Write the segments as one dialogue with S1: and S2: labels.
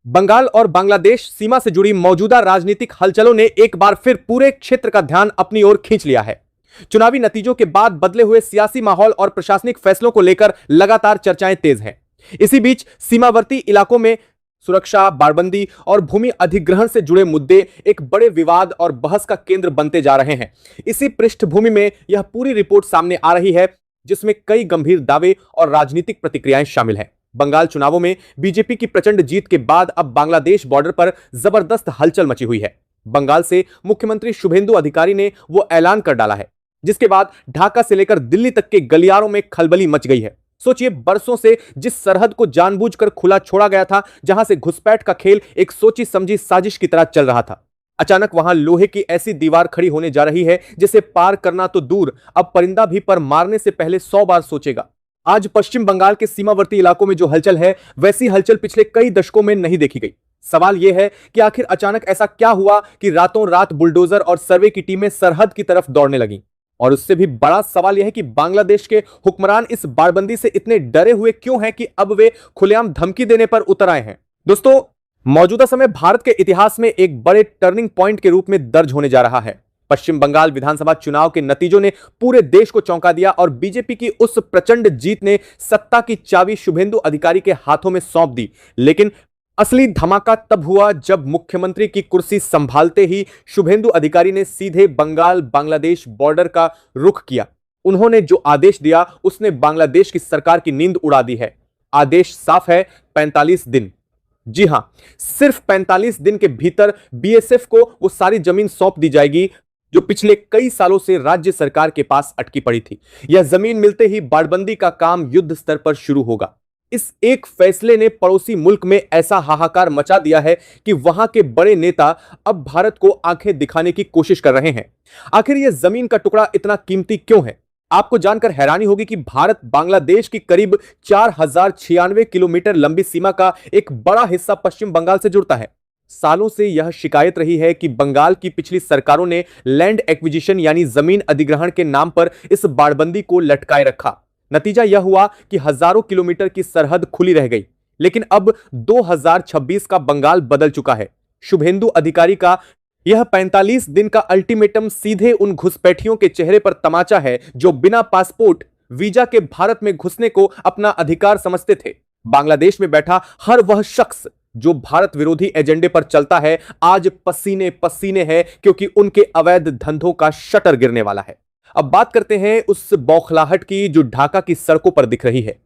S1: बंगाल और बांग्लादेश सीमा से जुड़ी मौजूदा राजनीतिक हलचलों ने एक बार फिर पूरे क्षेत्र का ध्यान अपनी ओर खींच लिया है। चुनावी नतीजों के बाद बदले हुए सियासी माहौल और प्रशासनिक फैसलों को लेकर लगातार चर्चाएं तेज हैं। इसी बीच सीमावर्ती इलाकों में सुरक्षा, बाड़बंदी और भूमि अधिग्रहण से जुड़े मुद्दे एक बड़े विवाद और बहस का केंद्र बनते जा रहे हैं। इसी पृष्ठभूमि में यह पूरी रिपोर्ट सामने आ रही है, जिसमें कई गंभीर दावे और राजनीतिक प्रतिक्रियाएं शामिल हैं। बंगाल चुनावों में बीजेपी की प्रचंड जीत के बाद अब बांग्लादेश बॉर्डर पर जबरदस्त हलचल मची हुई है। बंगाल से मुख्यमंत्री शुभेंदु अधिकारी ने वो ऐलान कर डाला है, जिसके बाद ढाका से लेकर दिल्ली तक के गलियारों में खलबली मच गई है। सोचिए, बरसों से जिस सरहद को जानबूझकर खुला छोड़ा गया था, जहां से घुसपैठ का खेल एक सोची समझी साजिश की तरह चल रहा था, अचानक वहां लोहे की ऐसी दीवार खड़ी होने जा रही है जिसे पार करना तो दूर, अब परिंदा भी पर मारने से पहले 100 बार सोचेगा। आज पश्चिम बंगाल के सीमावर्ती इलाकों में जो हलचल है, वैसी हलचल पिछले कई दशकों में नहीं देखी गई। सवाल यह है कि आखिर अचानक ऐसा क्या हुआ कि रातों रात बुलडोजर और सर्वे की टीमें सरहद की तरफ दौड़ने लगीं। और उससे भी बड़ा सवाल यह है कि बांग्लादेश के हुक्मरान इस बाड़बंदी से इतने डरे हुए क्यों हैं कि अब वे खुलेआम धमकी देने पर उतर आए हैं। दोस्तों, मौजूदा समय भारत के इतिहास में एक बड़े टर्निंग पॉइंट के रूप में दर्ज होने जा रहा है। पश्चिम बंगाल विधानसभा चुनाव के नतीजों ने पूरे देश को चौंका दिया और बीजेपी की उस प्रचंड जीत ने सत्ता की चाबी शुभेंदु अधिकारी के हाथों में सौंप दी। लेकिन असली धमाका तब हुआ जब मुख्यमंत्री की कुर्सी संभालते ही शुभेंदु अधिकारी ने सीधे बंगाल बांग्लादेश बॉर्डर का रुख किया। उन्होंने जो आदेश दिया, उसने बांग्लादेश की सरकार की नींद उड़ा दी है। आदेश साफ है, 45 दिन। जी हां, सिर्फ 45 दिन के भीतर बीएसएफ को वो सारी जमीन सौंप दी जाएगी जो पिछले कई सालों से राज्य सरकार के पास अटकी पड़ी थी। यह जमीन मिलते ही बाड़बंदी का काम युद्ध स्तर पर शुरू होगा। इस एक फैसले ने पड़ोसी मुल्क में ऐसा हाहाकार मचा दिया है कि वहां के बड़े नेता अब भारत को आंखें दिखाने की कोशिश कर रहे हैं। आखिर यह जमीन का टुकड़ा इतना कीमती क्यों है? आपको जानकर हैरानी होगी कि भारत बांग्लादेश की करीब 4096 किलोमीटर लंबी सीमा का एक बड़ा हिस्सा पश्चिम बंगाल से जुड़ता है। सालों से यह शिकायत रही है कि बंगाल की पिछली सरकारों ने लैंड एक्विजिशन यानी जमीन अधिग्रहण के नाम पर इस बाड़बंदी को लटकाए रखा। नतीजा यह हुआ कि हजारों किलोमीटर की सरहद खुली रह गई। लेकिन अब 2026 का बंगाल बदल चुका है। शुभेंदु अधिकारी का यह 45 दिन का अल्टीमेटम सीधे उन घुसपैठियों के चेहरे पर तमाचा है जो बिना पासपोर्ट वीजा के भारत में घुसने को अपना अधिकार समझते थे। बांग्लादेश में बैठा हर वह शख्स जो भारत विरोधी एजेंडे पर चलता है, आज पसीने पसीने है, क्योंकि उनके अवैध धंधों का शटर गिरने वाला है। अब बात करते हैं उस बौखलाहट की जो ढाका की सड़कों पर दिख रही है।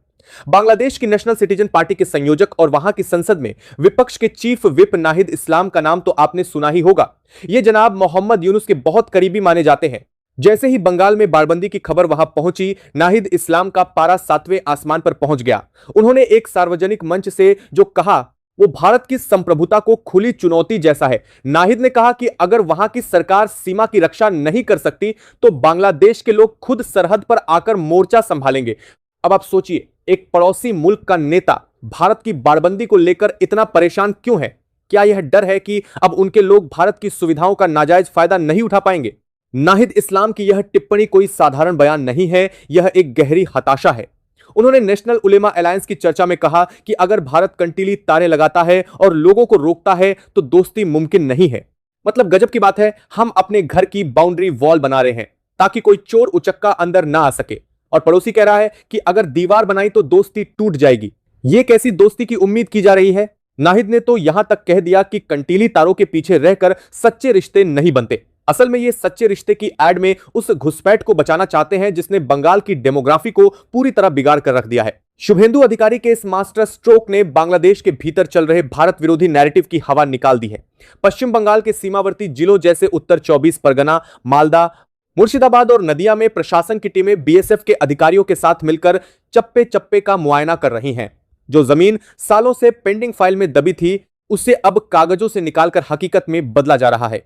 S1: बांग्लादेश की नेशनल सिटीजन पार्टी के संयोजक और वहां की संसद में विपक्ष के चीफ विप नाहिद इस्लाम का नाम तो आपने सुना ही होगा। यह जनाब मोहम्मद यूनुस के बहुत करीबी माने जाते हैं। जैसे ही बंगाल में बाड़बंदी की खबर वहां पहुंची, नाहिद इस्लाम का पारा 7वें आसमान पर पहुंच गया। उन्होंने एक सार्वजनिक मंच से जो कहा, वो भारत की संप्रभुता को खुली चुनौती जैसा है। नाहिद ने कहा कि अगर वहां की सरकार सीमा की रक्षा नहीं कर सकती तो बांग्लादेश के लोग खुद सरहद पर आकर मोर्चा संभालेंगे। अब आप सोचिए, एक पड़ोसी मुल्क का नेता भारत की बाड़बंदी को लेकर इतना परेशान क्यों है? क्या यह डर है कि अब उनके लोग भारत की सुविधाओं का नाजायज फायदा नहीं उठा पाएंगे? नाहिद इस्लाम की यह टिप्पणी कोई साधारण बयान नहीं है, यह एक गहरी हताशा है। उन्होंने नेशनल उलेमा अलायंस की चर्चा में कहा कि अगर भारत कंटीली तारे लगाता है और लोगों को रोकता है तो दोस्ती मुमकिन नहीं है। मतलब गजब की बात है, हम अपने घर की बाउंड्री वॉल बना रहे हैं ताकि कोई चोर उचक्का अंदर ना आ सके, और पड़ोसी कह रहा है कि अगर दीवार बनाई तो दोस्ती टूट जाएगी। यह कैसी दोस्ती की उम्मीद की जा रही है? नाहिद ने तो यहां तक कह दिया कि कंटीली तारों के पीछे रहकर सच्चे रिश्ते नहीं बनते। असल में ये सच्चे रिश्ते की एड में उस घुसपैठ को बचाना चाहते हैं जिसने बंगाल की डेमोग्राफी को पूरी तरह बिगाड़ कर रख दिया है। शुभेंदु अधिकारी के इस मास्टर स्ट्रोक ने बांग्लादेश के भीतर चल रहे भारत विरोधी नैरेटिव की हवा निकाल दी है। पश्चिम बंगाल के सीमावर्ती जिलों जैसे उत्तर 24 परगना, मालदा, मुर्शिदाबाद और नदिया में प्रशासन की टीमें बीएसएफ के अधिकारियों के साथ मिलकर चप्पे चप्पे का मुआयना कर रही हैं। जो जमीन सालों से पेंडिंग फाइल में दबी थी, उसे अब कागजों से निकालकर हकीकत में बदला जा रहा है।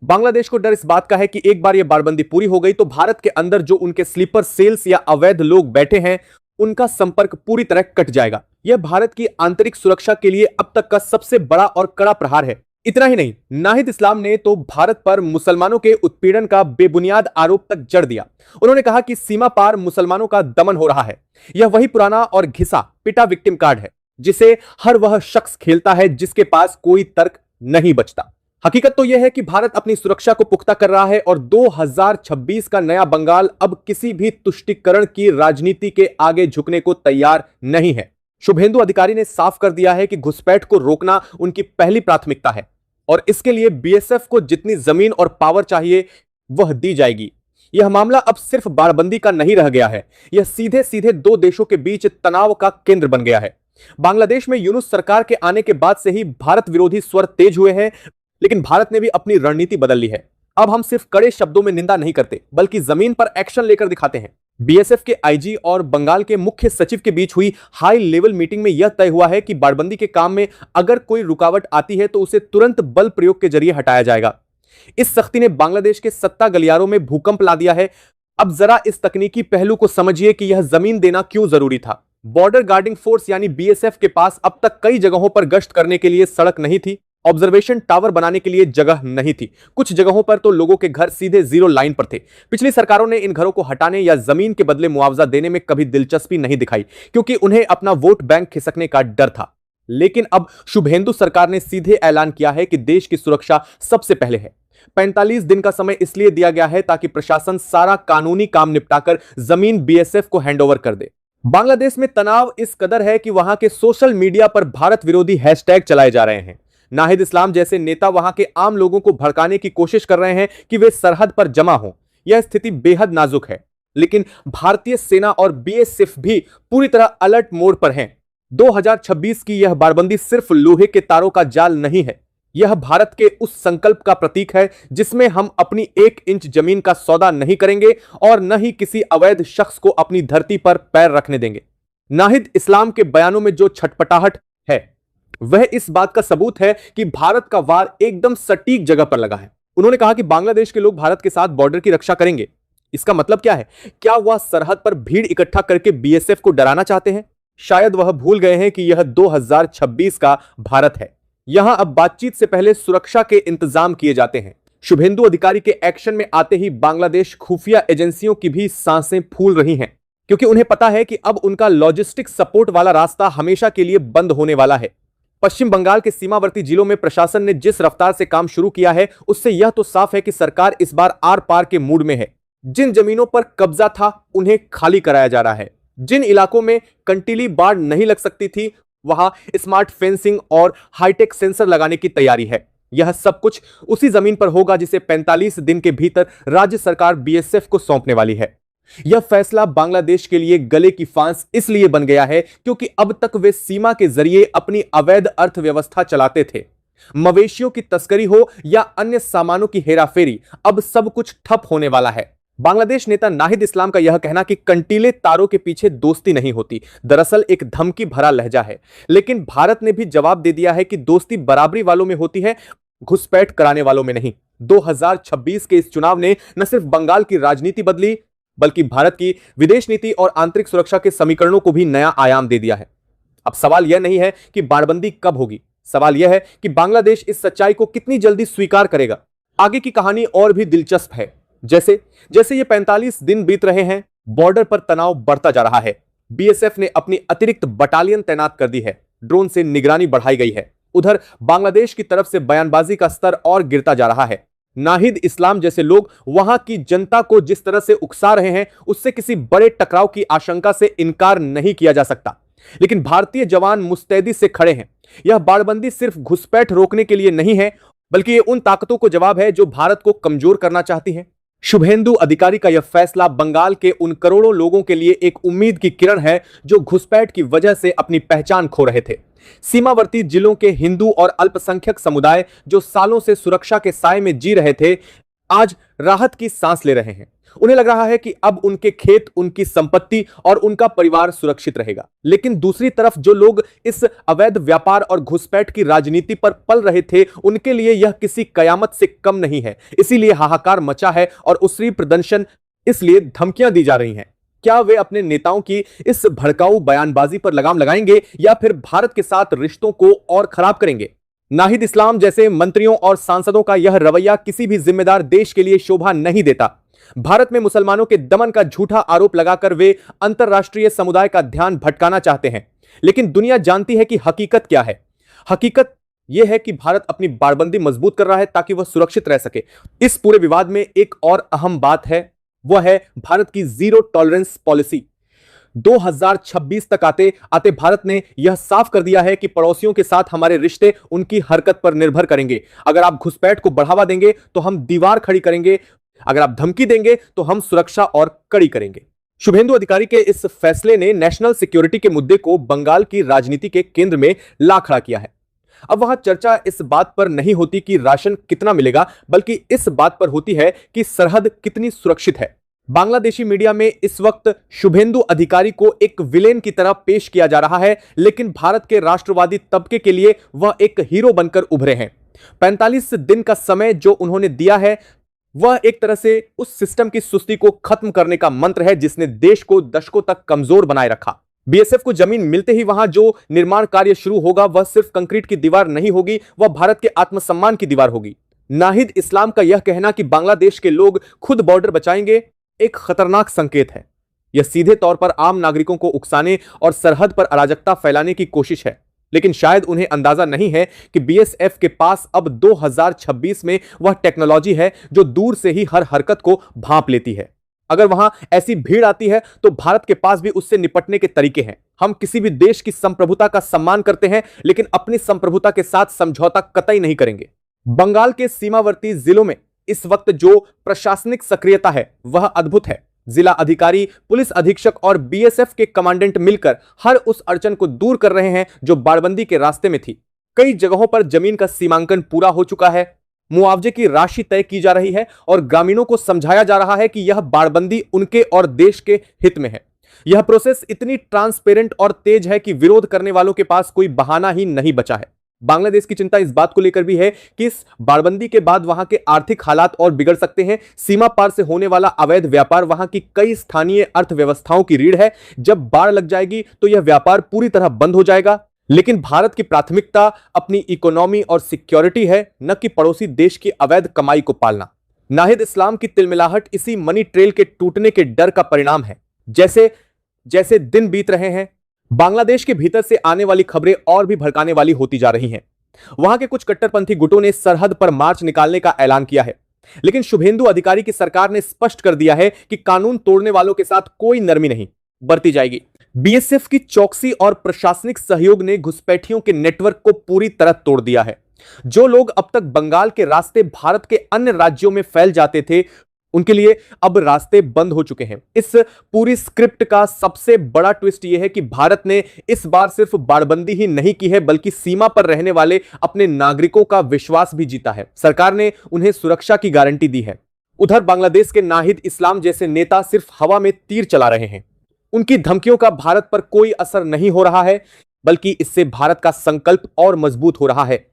S1: बांग्लादेश को डर इस बात का है कि एक बार यह बाड़बंदी पूरी हो गई तो भारत के अंदर जो उनके स्लीपर सेल्स या अवैध लोग बैठे हैं, उनका संपर्क पूरी तरह कट जाएगा। यह भारत की आंतरिक सुरक्षा के लिए अब तक का सबसे बड़ा और कड़ा प्रहार है। इतना ही नहीं, नाहिद इस्लाम ने तो भारत पर मुसलमानों के उत्पीड़न का बेबुनियाद आरोप तक जड़ दिया। उन्होंने कहा कि सीमा पार मुसलमानों का दमन हो रहा है। यह वही पुराना और घिसा पिटा विक्टिम कार्ड है। जिसे हर वह शख्स खेलता है जिसके पास कोई तर्क नहीं बचता। हकीकत तो यह है कि भारत अपनी सुरक्षा को पुख्ता कर रहा है और 2026 का नया बंगाल अब किसी भी तुष्टीकरण की राजनीति के आगे झुकने को तैयार नहीं है। शुभेंदु अधिकारी ने साफ कर दिया है कि घुसपैठ को रोकना उनकी पहली प्राथमिकता है और इसके लिए बीएसएफ को जितनी जमीन और पावर चाहिए वह दी जाएगी। यह मामला अब सिर्फ बाड़बंदी का नहीं रह गया है, यह सीधे सीधे दो देशों के बीच तनाव का केंद्र बन गया है। बांग्लादेश में यूनुस सरकार के आने के बाद से ही भारत विरोधी स्वर तेज हुए हैं, लेकिन भारत ने भी अपनी रणनीति बदल ली है। अब हम सिर्फ कड़े शब्दों में निंदा नहीं करते, बल्कि जमीन पर एक्शन लेकर दिखाते हैं। बीएसएफ के आईजी और बंगाल के मुख्य सचिव के बीच हुई हाई लेवल मीटिंग में यह तय हुआ है कि बाड़बंदी के काम में अगर कोई रुकावट आती है तो उसे तुरंत बल प्रयोग के जरिए हटाया जाएगा। इस सख्ती ने बांग्लादेश के सत्ता गलियारों में भूकंप ला दिया है। अब जरा इस तकनीकी पहलू को समझिए कि यह जमीन देना क्यों जरूरी था। बॉर्डर गार्डिंग फोर्स यानी बीएसएफ के पास अब तक कई जगहों पर गश्त करने के लिए सड़क नहीं थी, ऑब्जर्वेशन टावर बनाने के लिए जगह नहीं थी, कुछ जगहों पर तो लोगों के घर सीधे जीरो लाइन पर थे। पिछली सरकारों ने इन घरों को हटाने या जमीन के बदले मुआवजा देने में कभी दिलचस्पी नहीं दिखाई, क्योंकि उन्हें अपना वोट बैंक खिसकने का डर था। लेकिन अब शुभेंदु सरकार ने सीधे ऐलान किया है कि देश की सुरक्षा सबसे पहले है। 45 दिन का समय इसलिए दिया गया है ताकि प्रशासन सारा कानूनी काम निपटाकर जमीन बीएसएफ को हैंडओवर कर दे। बांग्लादेश में तनाव इस कदर है कि वहां के सोशल मीडिया पर भारत विरोधी हैशटैग चलाए जा रहे हैं। नाहिद इस्लाम जैसे नेता वहां के आम लोगों को भड़काने की कोशिश कर रहे हैं कि वे सरहद पर जमा हों। यह स्थिति बेहद नाजुक है, लेकिन भारतीय सेना और बीएसएफ भी पूरी तरह अलर्ट मोड पर हैं। 2026 की यह बाड़बंदी सिर्फ लोहे के तारों का जाल नहीं है, यह भारत के उस संकल्प का प्रतीक है जिसमें हम अपनी 1 इंच जमीन का सौदा नहीं करेंगे और न ही किसी अवैध शख्स को अपनी धरती पर पैर रखने देंगे। नाहिद इस्लाम के बयानों में जो छटपटाहट है वह इस बात का सबूत है कि भारत का वार एकदम सटीक जगह पर लगा है। उन्होंने कहा कि बांग्लादेश के लोग भारत के साथ बॉर्डर की रक्षा करेंगे। इसका मतलब क्या है? क्या वह सरहद पर भीड़ इकट्ठा करके बीएसएफ को डराना चाहते हैं? शायद वह भूल गए हैं कि यह 2026 का भारत है। यहां अब बातचीत से पहले सुरक्षा के इंतजाम किए जाते हैं। शुभेंदु अधिकारी के एक्शन में आते ही बांग्लादेश खुफिया एजेंसियों की भी सांसें फूल रही हैं, क्योंकि उन्हें पता है कि अब उनका लॉजिस्टिक सपोर्ट वाला रास्ता हमेशा के लिए बंद होने वाला है। पश्चिम बंगाल के सीमावर्ती जिलों में प्रशासन ने जिस रफ्तार से काम शुरू किया है उससे यह तो साफ है कि सरकार इस बार आर पार के मूड में है। जिन जमीनों पर कब्जा था उन्हें खाली कराया जा रहा है। जिन इलाकों में कंटीली बाड़ नहीं लग सकती थी वहां स्मार्ट फेंसिंग और हाईटेक सेंसर लगाने की तैयारी है। यह सब कुछ उसी जमीन पर होगा जिसे 45 दिन के भीतर राज्य सरकार बीएसएफ को सौंपने वाली है। यह फैसला बांग्लादेश के लिए गले की फांस इसलिए बन गया है क्योंकि अब तक वे सीमा के जरिए अपनी अवैध अर्थव्यवस्था चलाते थे। मवेशियों की तस्करी हो या अन्य सामानों की हेराफेरी, अब सब कुछ ठप होने वाला है। बांग्लादेश नेता नाहिद इस्लाम का यह कहना कि कंटीले तारों के पीछे दोस्ती नहीं होती, दरअसल एक धमकी भरा लहजा है। लेकिन भारत ने भी जवाब दे दिया है कि दोस्ती बराबरी वालों में होती है, घुसपैठ कराने वालों में नहीं। 2026 के इस चुनाव ने न सिर्फ बंगाल की राजनीति बदली, बल्कि भारत की विदेश नीति और आंतरिक सुरक्षा के समीकरणों को भी नया आयाम दे दिया है। अब सवाल यह नहीं है कि बाड़बंदी कब होगी, सवाल यह है कि बांग्लादेश इस सच्चाई को कितनी जल्दी स्वीकार करेगा। आगे की कहानी और भी दिलचस्प है। जैसे जैसे ये 45 दिन बीत रहे हैं, बॉर्डर पर तनाव बढ़ता जा रहा है। बीएसएफ ने अपनी अतिरिक्त बटालियन तैनात कर दी है, ड्रोन से निगरानी बढ़ाई गई है। उधर बांग्लादेश की तरफ से बयानबाजी का स्तर और गिरता जा रहा है। नाहिद इस्लाम जैसे लोग वहां की जनता को जिस तरह से उकसा रहे हैं उससे किसी बड़े टकराव की आशंका से इनकार नहीं किया जा सकता। लेकिन भारतीय जवान मुस्तैदी से खड़े हैं। यह बाड़बंदी सिर्फ घुसपैठ रोकने के लिए नहीं है, बल्कि ये उन ताकतों को जवाब है जो भारत को कमजोर करना चाहती हैं। शुभेंदु अधिकारी का यह फैसला बंगाल के उन करोड़ों लोगों के लिए एक उम्मीद की किरण है जो घुसपैठ की वजह से अपनी पहचान खो रहे थे। सीमावर्ती जिलों के हिंदू और अल्पसंख्यक समुदाय जो सालों से सुरक्षा के साए में जी रहे थे, आज राहत की सांस ले रहे हैं। उन्हें लग रहा है कि अब उनके खेत, उनकी संपत्ति और उनका परिवार सुरक्षित रहेगा। लेकिन दूसरी तरफ जो लोग इस अवैध व्यापार और घुसपैठ की राजनीति पर पल रहे थे, उनके लिए यह किसी कयामत से कम नहीं है। इसीलिए हाहाकार मचा है और उसरी प्रदर्शन, इसलिए धमकियां दी जा रही हैं। क्या वे अपने नेताओं की इस भड़काऊ बयानबाजी पर लगाम लगाएंगे या फिर भारत के साथ रिश्तों को और खराब करेंगे? नाहिद इस्लाम जैसे मंत्रियों और सांसदों का यह रवैया किसी भी जिम्मेदार देश के लिए शोभा नहीं देता। भारत में मुसलमानों के दमन का झूठा आरोप लगाकर वे अंतरराष्ट्रीय समुदाय का ध्यान भटकाना चाहते हैं, लेकिन दुनिया जानती है कि हकीकत क्या है। हकीकत यह है कि भारत अपनी बाड़बंदी मजबूत कर रहा है ताकि वह सुरक्षित रह सके। इस पूरे विवाद में एक और अहम बात है, वह है भारत की जीरो टॉलरेंस पॉलिसी। 2026 तक आते आते भारत ने यह साफ कर दिया है कि पड़ोसियों के साथ हमारे रिश्ते उनकी हरकत पर निर्भर करेंगे। अगर आप घुसपैठ को बढ़ावा देंगे तो हम दीवार खड़ी करेंगे, अगर आप धमकी देंगे तो हम सुरक्षा और कड़ी करेंगे। शुभेंदु अधिकारी के इस फैसले ने नेशनल सिक्योरिटी के मुद्दे को बंगाल की राजनीति के केंद्र में ला खड़ा किया है। अब वहां चर्चा इस बात पर नहीं होती कि राशन कितना मिलेगा, बल्कि इस बात पर होती है कि सरहद कितनी सुरक्षित है। बांग्लादेशी मीडिया में इस वक्त शुभेंदु अधिकारी को एक विलेन की तरह पेश किया जा रहा है, लेकिन भारत के राष्ट्रवादी तबके के लिए वह एक हीरो बनकर उभरे हैं। 45 दिन का समय जो उन्होंने दिया है, वह एक तरह से उस सिस्टम की सुस्ती को खत्म करने का मंत्र है जिसने देश को दशकों तक कमजोर बनाए रखा। बीएसएफ को जमीन मिलते ही वहां जो निर्माण कार्य शुरू होगा वह सिर्फ कंक्रीट की दीवार नहीं होगी, वह भारत के आत्मसम्मान की दीवार होगी। नाहिद इस्लाम का यह कहना कि बांग्लादेश के लोग खुद बॉर्डर बचाएंगे एक खतरनाक संकेत है। यह सीधे तौर पर आम नागरिकों को उकसाने और सरहद पर अराजकता फैलाने की कोशिश है, लेकिन शायद उन्हें अंदाजा नहीं है कि बीएसएफ के पास अब 2026 में वह टेक्नोलॉजी है जो दूर से ही हर हरकत को भांप लेती है। अगर वहां ऐसी भीड़ आती है तो भारत के पास भी उससे निपटने के तरीके हैं। हम किसी भी देश की संप्रभुता का सम्मान करते हैं, लेकिन अपनी संप्रभुता के साथ समझौता कतई नहीं करेंगे। बंगाल के सीमावर्ती जिलों में इस वक्त जो प्रशासनिक सक्रियता है वह अद्भुत है। जिला अधिकारी, पुलिस अधीक्षक और बीएसएफ के कमांडेंट मिलकर हर उस अड़चन को दूर कर रहे हैं जो बाड़बंदी के रास्ते में थी। कई जगहों पर जमीन का सीमांकन पूरा हो चुका है, मुआवजे की राशि तय की जा रही है और ग्रामीणों को समझाया जा रहा है कि यह बाड़बंदी उनके और देश के हित में है। यह प्रोसेस इतनी ट्रांसपेरेंट और तेज है कि विरोध करने वालों के पास कोई बहाना ही नहीं बचा है। बांग्लादेश की चिंता इस बात को लेकर भी है कि इस बाड़बंदी के बाद वहां के आर्थिक हालात और बिगड़ सकते हैं। सीमा पार से होने वाला अवैध व्यापार वहां की कई स्थानीय अर्थव्यवस्थाओं की रीढ़ है। जब बाढ़ लग जाएगी तो यह व्यापार पूरी तरह बंद हो जाएगा। लेकिन भारत की प्राथमिकता अपनी इकोनॉमी और सिक्योरिटी है, न कि पड़ोसी देश की अवैध कमाई को पालना। नाहिद इस्लाम की तिलमिलाहट इसी मनी ट्रेल के टूटने के डर का परिणाम है। जैसे जैसे दिन बीत रहे हैं, बांग्लादेश के भीतर से आने वाली खबरें और भी भड़काने वाली होती जा रही हैं। वहां के कुछ कट्टरपंथी गुटों ने सरहद पर मार्च निकालने का ऐलान किया है, लेकिन शुभेंदु अधिकारी की सरकार ने स्पष्ट कर दिया है कि कानून तोड़ने वालों के साथ कोई नरमी नहीं बरती जाएगी। बीएसएफ की चौकसी और प्रशासनिक सहयोग ने घुसपैठियों के नेटवर्क को पूरी तरह तोड़ दिया है। जो लोग अब तक बंगाल के रास्ते भारत के अन्य राज्यों में फैल जाते थे, उनके लिए अब रास्ते बंद हो चुके हैं। इस पूरी स्क्रिप्ट का सबसे बड़ा ट्विस्ट यह है कि भारत ने इस बार सिर्फ बाड़बंदी ही नहीं की है, बल्कि सीमा पर रहने वाले अपने नागरिकों का विश्वास भी जीता है। सरकार ने उन्हें सुरक्षा की गारंटी दी है। उधर बांग्लादेश के नाहिद इस्लाम जैसे नेता सिर्फ हवा में तीर चला रहे हैं। उनकी धमकियों का भारत पर कोई असर नहीं हो रहा है, बल्कि इससे भारत का संकल्प और मजबूत हो रहा है।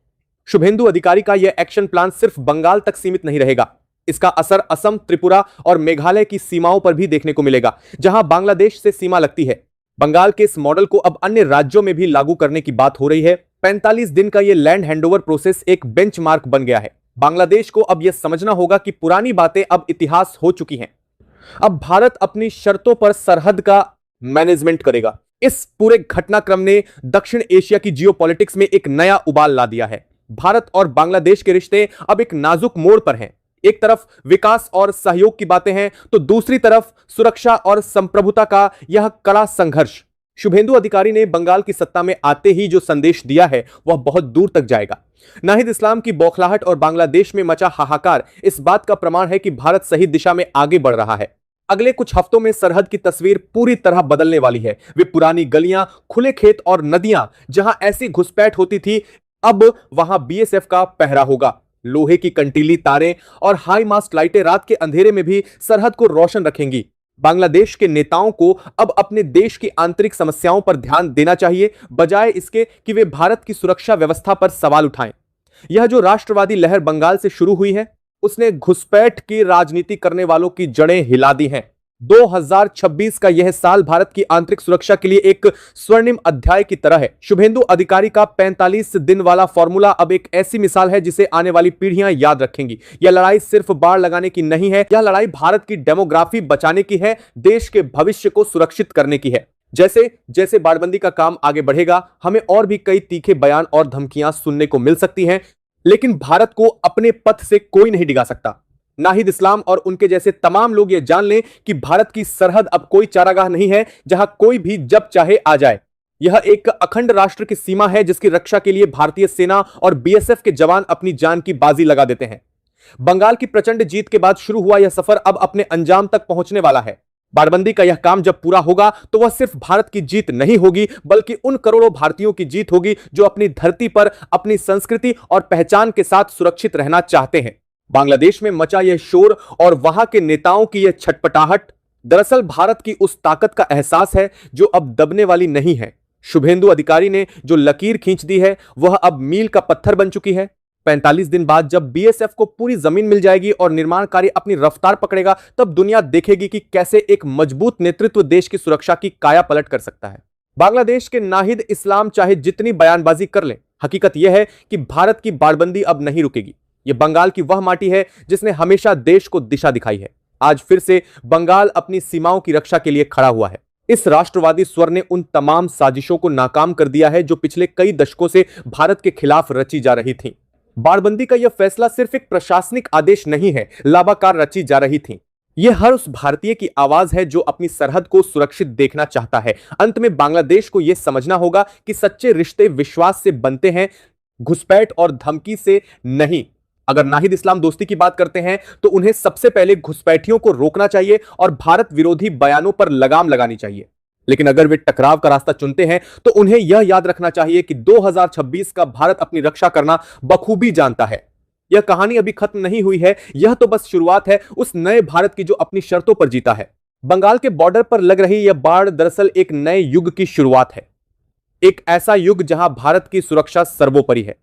S1: शुभेंदु अधिकारी का यह एक्शन प्लान सिर्फ बंगाल तक सीमित नहीं रहेगा। इसका असर असम, त्रिपुरा और मेघालय की सीमाओं पर भी देखने को मिलेगा, जहां बांग्लादेश से सीमा लगती है। बंगाल के इस मॉडल को अब अन्य राज्यों में भी लागू करने की बात हो रही है। 45 दिन का यह लैंड हैंडओवर प्रोसेस एक बेंचमार्क बन गया है। बांग्लादेश को अब यह समझना होगा कि पुरानी बातें अब इतिहास हो चुकी हैं। अब भारत अपनी शर्तों पर सरहद का मैनेजमेंट करेगा। इस पूरे घटनाक्रम ने दक्षिण एशिया की जियोपॉलिटिक्स में एक नया उबाल ला दिया है। भारत और बांग्लादेश के रिश्ते अब एक नाजुक मोड़ पर हैं। एक तरफ विकास और सहयोग की बातें हैं, तो दूसरी तरफ सुरक्षा और संप्रभुता का यह कड़ा संघर्ष। शुभेंदु अधिकारी ने बंगाल की सत्ता में आते ही जो संदेश दिया है वह बहुत दूर तक जाएगा। नाहिद इस्लाम की बौखलाहट और बांग्लादेश में मचा हाहाकार इस बात का प्रमाण है कि भारत सही दिशा में आगे बढ़ रहा है। अगले कुछ हफ्तों में सरहद की तस्वीर पूरी तरह बदलने वाली है। वे पुरानी गलियां, खुले खेत और नदियां जहां ऐसी घुसपैठ होती थी, अब वहां बीएसएफ का पहरा होगा। लोहे की कंटीली तारें और हाई मास्ट लाइटें रात के अंधेरे में भी सरहद को रोशन रखेंगी। बांग्लादेश के नेताओं को अब अपने देश की आंतरिक समस्याओं पर ध्यान देना चाहिए, बजाय इसके कि वे भारत की सुरक्षा व्यवस्था पर सवाल उठाएं। यह जो राष्ट्रवादी लहर बंगाल से शुरू हुई है, उसने घुसपैठ की राजनीति करने वालों की जड़ें हिला दी हैं। 2026 का यह साल भारत की आंतरिक सुरक्षा के लिए एक स्वर्णिम अध्याय की तरह है। शुभेंदु अधिकारी का 45 दिन वाला फॉर्मूला अब एक ऐसी मिसाल है जिसे आने वाली पीढ़ियां याद रखेंगी। यह लड़ाई सिर्फ बाढ़ लगाने की नहीं है, यह लड़ाई भारत की डेमोग्राफी बचाने की है, देश के भविष्य को सुरक्षित करने की है। जैसे जैसे बाड़बंदी का काम आगे बढ़ेगा, हमें और भी कई तीखे बयान और धमकियां सुनने को मिल सकती हैं, लेकिन भारत को अपने पथ से कोई नहीं डिगा सकता। नाहिद इस्लाम और उनके जैसे तमाम लोग यह जान लें कि भारत की सरहद अब कोई चारागाह नहीं है जहां कोई भी जब चाहे आ जाए। यह एक अखंड राष्ट्र की सीमा है जिसकी रक्षा के लिए भारतीय सेना और बीएसएफ के जवान अपनी जान की बाजी लगा देते हैं। बंगाल की प्रचंड जीत के बाद शुरू हुआ यह सफर अब अपने अंजाम तक पहुंचने वाला है। बाड़बंदी का यह काम जब पूरा होगा तो वह सिर्फ भारत की जीत नहीं होगी, बल्कि उन करोड़ों भारतीयों की जीत होगी जो अपनी धरती पर अपनी संस्कृति और पहचान के साथ सुरक्षित रहना चाहते हैं। बांग्लादेश में मचा यह शोर और वहां के नेताओं की यह छटपटाहट दरअसल भारत की उस ताकत का एहसास है जो अब दबने वाली नहीं है। शुभेंदु अधिकारी ने जो लकीर खींच दी है वह अब मील का पत्थर बन चुकी है। 45 दिन बाद जब बीएसएफ को पूरी जमीन मिल जाएगी और निर्माण कार्य अपनी रफ्तार पकड़ेगा, तब दुनिया देखेगी कि कैसे एक मजबूत नेतृत्व देश की सुरक्षा की काया पलट कर सकता है। बांग्लादेश के नाहिद इस्लाम चाहे जितनी बयानबाजी कर ले, हकीकत यह है कि भारत की बाड़बंदी अब नहीं रुकेगी। यह बंगाल की वह माटी है जिसने हमेशा देश को दिशा दिखाई है। आज फिर से बंगाल अपनी सीमाओं की रक्षा के लिए खड़ा हुआ है। इस राष्ट्रवादी स्वर ने उन तमाम साजिशों को नाकाम कर दिया है जो पिछले कई दशकों से भारत के खिलाफ रची जा रही थीं। बाड़बंदी का यह फैसला सिर्फ एक प्रशासनिक आदेश नहीं है, लाबाकार रची जा रही थी। यह हर उस भारतीय की आवाज है जो अपनी सरहद को सुरक्षित देखना चाहता है। अंत में बांग्लादेश को यह समझना होगा कि सच्चे रिश्ते विश्वास से बनते हैं, घुसपैठ और धमकी से नहीं। अगर नाहिद इस्लाम दोस्ती की बात करते हैं तो उन्हें सबसे पहले घुसपैठियों को रोकना चाहिए और भारत विरोधी बयानों पर लगाम लगानी चाहिए। लेकिन अगर वे टकराव का रास्ता चुनते हैं तो उन्हें यह याद रखना चाहिए कि 2026 का भारत अपनी रक्षा करना बखूबी जानता है। यह कहानी अभी खत्म नहीं हुई है, यह तो बस शुरुआत है उस नए भारत की जो अपनी शर्तों पर जीता है। बंगाल के बॉर्डर पर लग रही यह बाढ़ दरअसल एक नए युग की शुरुआत है, एक ऐसा युग जहां भारत की सुरक्षा सर्वोपरि है।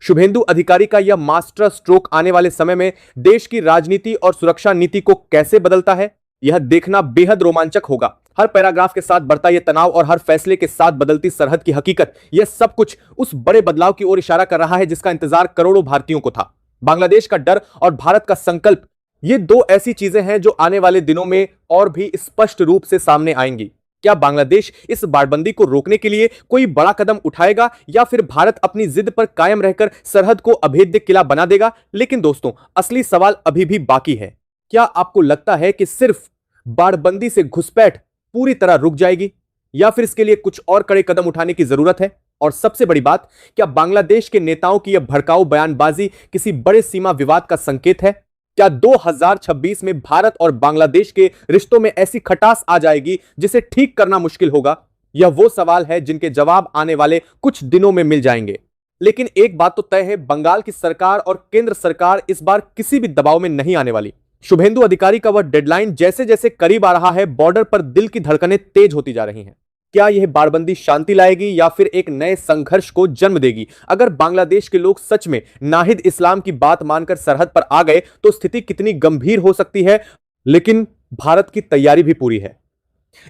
S1: शुभेंदु अधिकारी का यह मास्टर स्ट्रोक आने वाले समय में देश की राजनीति और सुरक्षा नीति को कैसे बदलता है, यह देखना बेहद रोमांचक होगा। हर पैराग्राफ के साथ बढ़ता यह तनाव और हर फैसले के साथ बदलती सरहद की हकीकत, यह सब कुछ उस बड़े बदलाव की ओर इशारा कर रहा है जिसका इंतजार करोड़ों भारतीयों को था। बांग्लादेश का डर और भारत का संकल्प, ये दो ऐसी चीजें हैं जो आने वाले दिनों में और भी स्पष्ट रूप से सामने आएंगी। क्या बांग्लादेश इस बाड़बंदी को रोकने के लिए कोई बड़ा कदम उठाएगा या फिर भारत अपनी जिद पर कायम रहकर सरहद को अभेद्य किला बना देगा? लेकिन दोस्तों, असली सवाल अभी भी बाकी है। क्या आपको लगता है कि सिर्फ बाड़बंदी से घुसपैठ पूरी तरह रुक जाएगी या फिर इसके लिए कुछ और कड़े कदम उठाने की जरूरत है? और सबसे बड़ी बात, क्या बांग्लादेश के नेताओं की यह भड़काऊ बयानबाजी किसी बड़े सीमा विवाद का संकेत है? क्या 2026 में भारत और बांग्लादेश के रिश्तों में ऐसी खटास आ जाएगी जिसे ठीक करना मुश्किल होगा? यह वो सवाल है जिनके जवाब आने वाले कुछ दिनों में मिल जाएंगे। लेकिन एक बात तो तय है, बंगाल की सरकार और केंद्र सरकार इस बार किसी भी दबाव में नहीं आने वाली। शुभेंदु अधिकारी का वह डेडलाइन जैसे जैसे करीब आ रहा है, बॉर्डर पर दिल की धड़कनें तेज होती जा रही हैं। क्या यह बाड़बंदी शांति लाएगी या फिर एक नए संघर्ष को जन्म देगी? अगर बांग्लादेश के लोग सच में नाहिद इस्लाम की बात मानकर सरहद पर आ गए तो स्थिति कितनी गंभीर हो सकती है। लेकिन भारत की तैयारी भी पूरी है।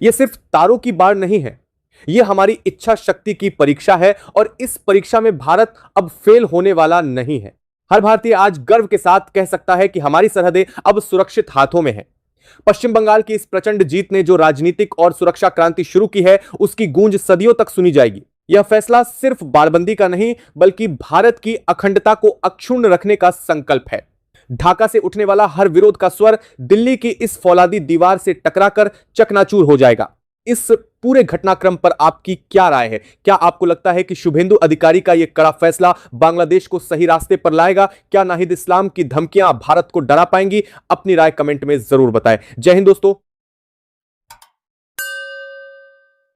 S1: यह सिर्फ तारों की बाढ़ नहीं है, यह हमारी इच्छा शक्ति की परीक्षा है और इस परीक्षा में भारत अब फेल होने वाला नहीं है। हर भारतीय आज गर्व के साथ कह सकता है कि हमारी सरहदें अब सुरक्षित हाथों में हैं। पश्चिम बंगाल की इस प्रचंड जीत ने जो राजनीतिक और सुरक्षा क्रांति शुरू की है, उसकी गूंज सदियों तक सुनी जाएगी। यह फैसला सिर्फ बाड़बंदी का नहीं, बल्कि भारत की अखंडता को अक्षुण्ण रखने का संकल्प है। ढाका से उठने वाला हर विरोध का स्वर दिल्ली की इस फौलादी दीवार से टकराकर चकनाचूर हो जाएगा। इस पूरे घटनाक्रम पर आपकी क्या राय है? क्या आपको लगता है कि शुभेंदु अधिकारी का यह कड़ा फैसला बांग्लादेश को सही रास्ते पर लाएगा? क्या नाहिद इस्लाम की धमकियां भारत को डरा पाएंगी? अपनी राय कमेंट में जरूर बताएं। जय हिंद दोस्तों।